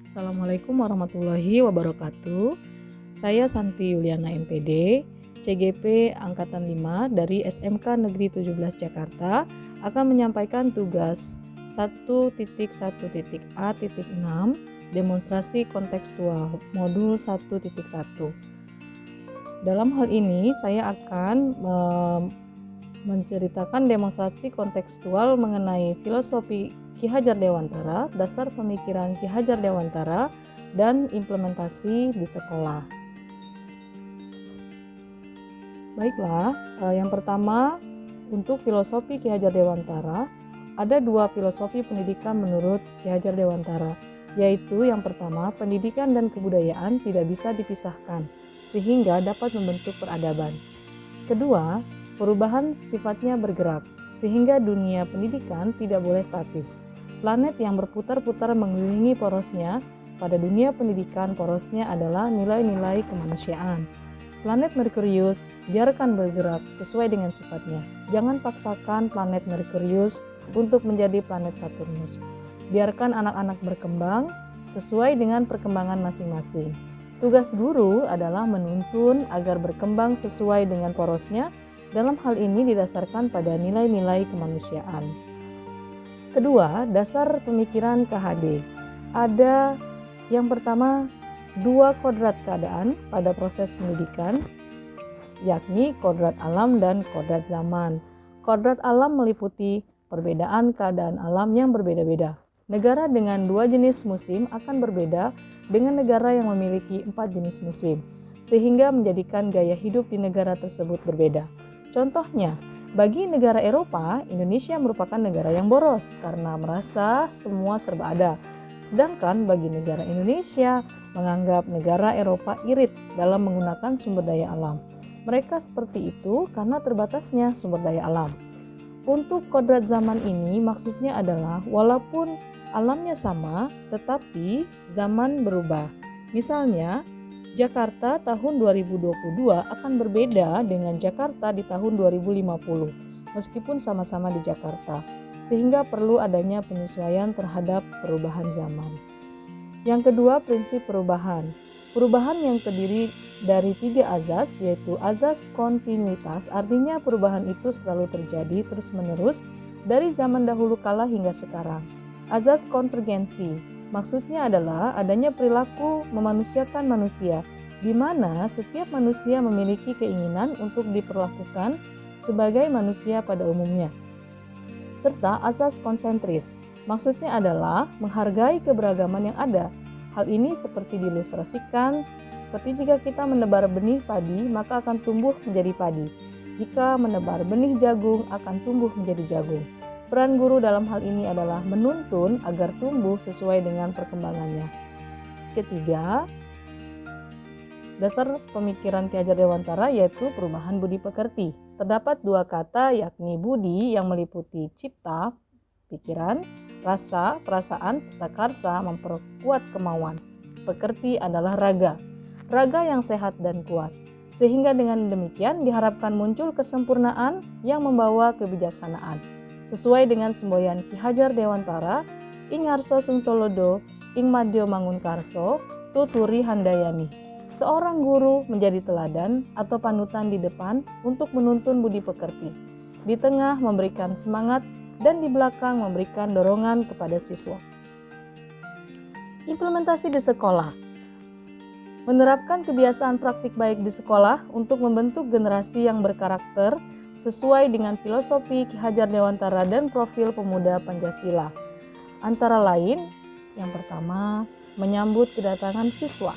Assalamualaikum warahmatullahi wabarakatuh. Saya Santi Yuliana MPD, CGP Angkatan 5 dari SMK Negeri 17 Jakarta akan menyampaikan tugas 1.1.A.6 demonstrasi kontekstual modul 1.1. Dalam hal ini saya akan menceritakan demonstrasi kontekstual mengenai filosofi Ki Hajar Dewantara, dasar pemikiran Ki Hajar Dewantara, dan implementasi di sekolah. Baiklah, yang pertama untuk filosofi Ki Hajar Dewantara, ada dua filosofi pendidikan menurut Ki Hajar Dewantara, yaitu yang pertama, pendidikan dan kebudayaan tidak bisa dipisahkan, sehingga dapat membentuk peradaban. Kedua, perubahan sifatnya bergerak, sehingga dunia pendidikan tidak boleh statis. Planet yang berputar-putar mengelilingi porosnya, pada dunia pendidikan porosnya adalah nilai-nilai kemanusiaan. Planet Merkurius biarkan bergerak sesuai dengan sifatnya. Jangan paksakan planet Merkurius untuk menjadi planet Saturnus. Biarkan anak-anak berkembang sesuai dengan perkembangan masing-masing. Tugas guru adalah menuntun agar berkembang sesuai dengan porosnya. Dalam hal ini didasarkan pada nilai-nilai kemanusiaan. Kedua, dasar pemikiran KHD. Ada yang pertama, dua kodrat keadaan pada proses pendidikan, yakni kodrat alam dan kodrat zaman. Kodrat alam meliputi perbedaan keadaan alam yang berbeda-beda. Negara dengan dua jenis musim akan berbeda dengan negara yang memiliki 4 jenis musim, sehingga menjadikan gaya hidup di negara tersebut berbeda. Contohnya, bagi negara Eropa, Indonesia merupakan negara yang boros karena merasa semua serba ada. Sedangkan bagi negara Indonesia menganggap negara Eropa irit dalam menggunakan sumber daya alam. Mereka seperti itu karena terbatasnya sumber daya alam. Untuk kodrat zaman ini maksudnya adalah walaupun alamnya sama, tetapi zaman berubah. Misalnya, Jakarta tahun 2022 akan berbeda dengan Jakarta di tahun 2050, meskipun sama-sama di Jakarta, sehingga perlu adanya penyesuaian terhadap perubahan zaman. Yang kedua, prinsip perubahan. Perubahan yang terdiri dari 3 azas, yaitu azas kontinuitas, artinya perubahan itu selalu terjadi terus-menerus dari zaman dahulu kala hingga sekarang. Azas konvergensi, maksudnya adalah adanya perilaku memanusiakan manusia, di mana setiap manusia memiliki keinginan untuk diperlakukan sebagai manusia pada umumnya. Serta asas konsentris, maksudnya adalah menghargai keberagaman yang ada. Hal ini seperti diilustrasikan, seperti jika kita menebar benih padi, maka akan tumbuh menjadi padi. Jika menebar benih jagung, akan tumbuh menjadi jagung. Peran guru dalam hal ini adalah menuntun agar tumbuh sesuai dengan perkembangannya. Ketiga, dasar pemikiran Ki Hajar Dewantara yaitu perubahan budi pekerti. Terdapat 2 kata yakni budi yang meliputi cipta, pikiran, rasa, perasaan, serta karsa memperkuat kemauan. Pekerti adalah raga yang sehat dan kuat. Sehingga dengan demikian diharapkan muncul kesempurnaan yang membawa kebijaksanaan. Sesuai dengan semboyan Ki Hajar Dewantara, ing ngarso sing tolodo, ing madya mangunkarso, tuturi handayani. Seorang guru menjadi teladan atau panutan di depan untuk menuntun budi pekerti, di tengah memberikan semangat dan di belakang memberikan dorongan kepada siswa. Implementasi di sekolah. Menerapkan kebiasaan praktik baik di sekolah untuk membentuk generasi yang berkarakter sesuai dengan filosofi Ki Hajar Dewantara dan profil pemuda Pancasila. Antara lain, yang pertama, menyambut kedatangan siswa.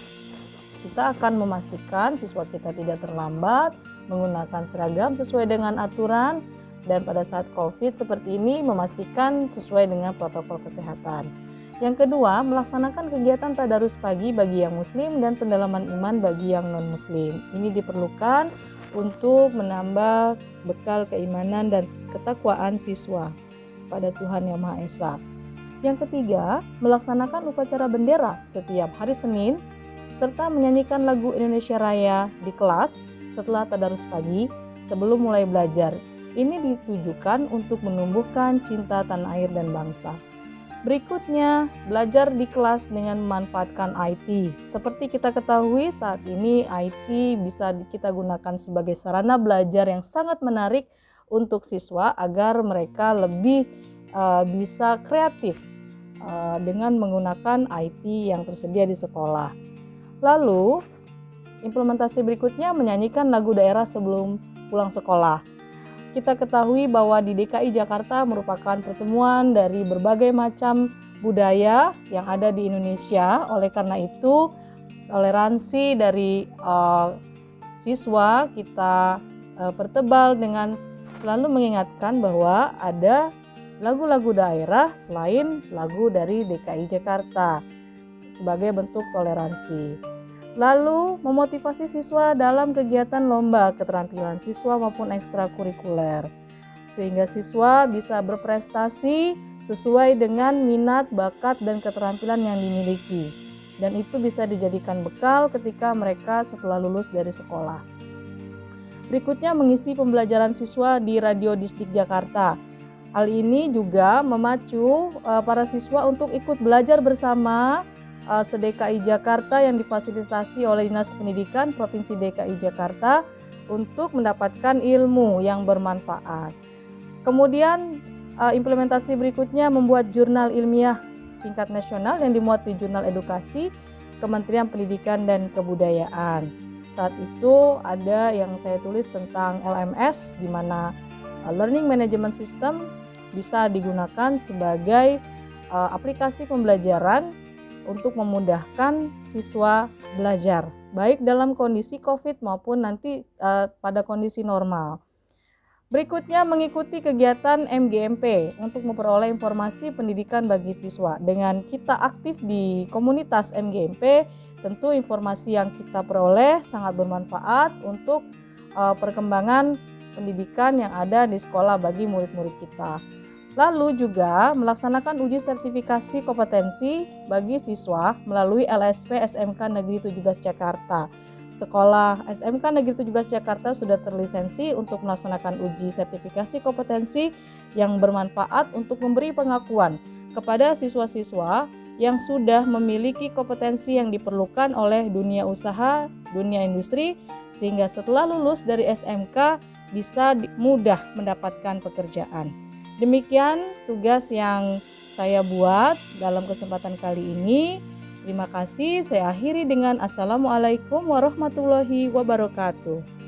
Kita akan memastikan siswa kita tidak terlambat, menggunakan seragam sesuai dengan aturan, dan pada saat COVID seperti ini memastikan sesuai dengan protokol kesehatan. Yang kedua, melaksanakan kegiatan tadarus pagi bagi yang muslim dan pendalaman iman bagi yang non-muslim. Ini diperlukan untuk menambah bekal keimanan dan ketakwaan siswa kepada Tuhan Yang Maha Esa. Yang ketiga, melaksanakan upacara bendera setiap hari Senin serta menyanyikan lagu Indonesia Raya di kelas setelah tadarus pagi sebelum mulai belajar. Ini ditujukan untuk menumbuhkan cinta tanah air dan bangsa. Berikutnya, belajar di kelas dengan memanfaatkan IT. Seperti kita ketahui saat ini IT bisa kita gunakan sebagai sarana belajar yang sangat menarik untuk siswa agar mereka lebih bisa kreatif dengan menggunakan IT yang tersedia di sekolah. Lalu, implementasi berikutnya menyanyikan lagu daerah sebelum pulang sekolah. Kita ketahui bahwa di DKI Jakarta merupakan pertemuan dari berbagai macam budaya yang ada di Indonesia. Oleh karena itu, toleransi dari siswa kita pertebal dengan selalu mengingatkan bahwa ada lagu-lagu daerah selain lagu dari DKI Jakarta sebagai bentuk toleransi. Lalu, memotivasi siswa dalam kegiatan lomba keterampilan siswa maupun ekstrakurikuler, sehingga siswa bisa berprestasi sesuai dengan minat, bakat, dan keterampilan yang dimiliki. Dan itu bisa dijadikan bekal ketika mereka setelah lulus dari sekolah. Berikutnya, mengisi pembelajaran siswa di Radio Distrik Jakarta. Hal ini juga memacu para siswa untuk ikut belajar bersama se-DKI Jakarta yang difasilitasi oleh Dinas Pendidikan Provinsi DKI Jakarta untuk mendapatkan ilmu yang bermanfaat. Kemudian implementasi berikutnya membuat jurnal ilmiah tingkat nasional yang dimuat di Jurnal Edukasi Kementerian Pendidikan dan Kebudayaan. Saat itu ada yang saya tulis tentang LMS, di mana Learning Management System bisa digunakan sebagai aplikasi pembelajaran untuk memudahkan siswa belajar, baik dalam kondisi COVID maupun nanti pada kondisi normal. Berikutnya, mengikuti kegiatan MGMP untuk memperoleh informasi pendidikan bagi siswa. Dengan kita aktif di komunitas MGMP, tentu informasi yang kita peroleh sangat bermanfaat untuk perkembangan pendidikan yang ada di sekolah bagi murid-murid kita. Lalu juga melaksanakan uji sertifikasi kompetensi bagi siswa melalui LSP SMK Negeri 17 Jakarta. Sekolah SMK Negeri 17 Jakarta sudah terlisensi untuk melaksanakan uji sertifikasi kompetensi yang bermanfaat untuk memberi pengakuan kepada siswa-siswa yang sudah memiliki kompetensi yang diperlukan oleh dunia usaha, dunia industri, sehingga setelah lulus dari SMK bisa mudah mendapatkan pekerjaan. Demikian tugas yang saya buat dalam kesempatan kali ini. Terima kasih. Saya akhiri dengan Assalamualaikum warahmatullahi wabarakatuh.